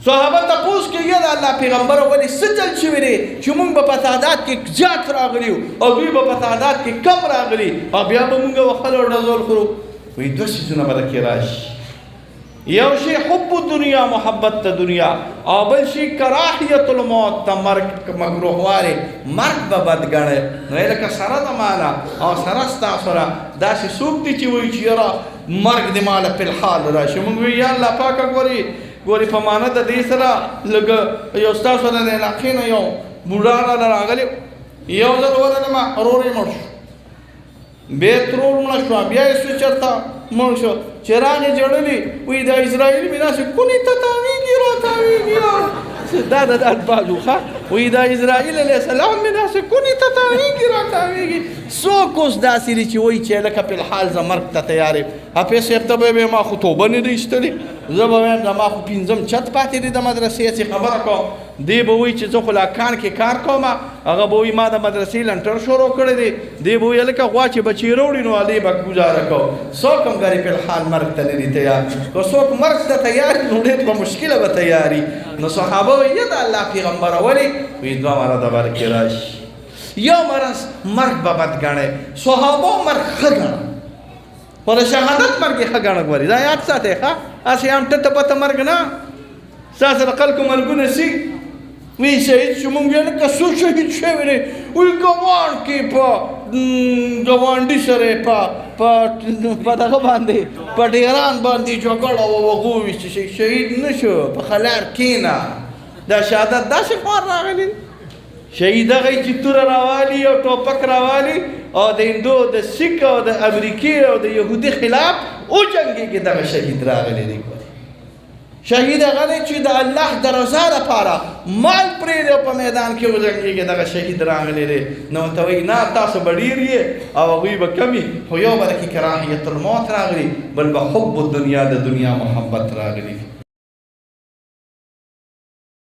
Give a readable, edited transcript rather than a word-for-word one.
صحابه تپوس کې یا د الله پیغمبر ولې څه چل شوی دی چې موږ به په تعداد کې زیات راغلي او دوی به په تعداد کې کم راغلي او بیا به موږ وخل او ډزول خورو. وایي دوه څیزونه به دکې راشي، یو شی حب دنیا، محبت د دنیا، او بل شی کراهیت الموت، ته مرګ مکروهوالی، مرګ به بد ګڼئ. نو لکه سره د ماله او سره ستا سره داسې څوک دي چې وایي چې یاره مرګ د ماله فی الحال راشي. موږ وایو یا الله پاکه ګورې په معنه د دې سره لږ یو ستاسو د علاقې نه یو بوډا راله راغلی، یو ځل ورغلم ورور یې مړ شو، بیا یې ترور مړه شوه، بیا یې سوی چېرته مړ شو، چې راغې ژړلي وایي دا اسرائیل مې داسې کونې ته تاویږي را تاویږي دا د الفاظ ښه وایي دا اسرائیل علیه السلام مې داسې کونې ته تاویږي را تاویږي. څوک اوس داسې دي چې وایي چې لکه فی الحال زه مرګ ته تیار یم. حافظ صاحب ته به یې ما خو توبه نه دی ایستلې، زه به وایم زما خو پنځم چت پاتې دی د مدرسې چې خبره کوم. دی به وایي چې زه خو لا کان کې کار کوم، هغه به وایي ما د مدرسې لنټر شروع کړی دی. دی به وایي هلکه غوا چې بچې راوړي نو هلې به ګزاره کوو. څوک هم ګرې فی الحال مرګ ته نه دي تیار. که څوک مرګ ته تیار نو ډېر په مشکله به تیاري. نو صحابه وایي یا د الله پیغمبره ولې وایي دوه مرضه به کې راشي. یو مرض مرګ به بد ګڼئ، صحابه مرګ ښه ګڼه، خو د شهادت مرګ یې ښه ګڼه. ګورې دا یاد ساتئ ښه، هسې هم ټته پته مرګ نه. ستا سره خلکو مرګونه سي وایي شهید شو، موږ ویل که څو شهید شوی دی وایي ګوان کې په ګاونډي سره په دغه باندې په ډیران باندې جګړه وغو ویسته شي، شهید نه شو، په خلار کښېنه. دا شهادت داسې خوار راغلی شهید هغه چې توره راوالي او ټوپک راوالي او د هندو د سیک او د امریکې او د یهودي خلاف وجنګېږي، دغه شهید راغلی دی. شهید هغه دی چې د الله د رضا لپاره مال پرېږدي او په میدان کې وجنګېږي، دغه شهید راغلی دی. نو ورته وایي نه تاسو به ډېر یې او هغوی به کم وي، خو یو به دکې کراهیت الموت راغلي، بل به حب الدنیا، د دنیا محبت راغلی.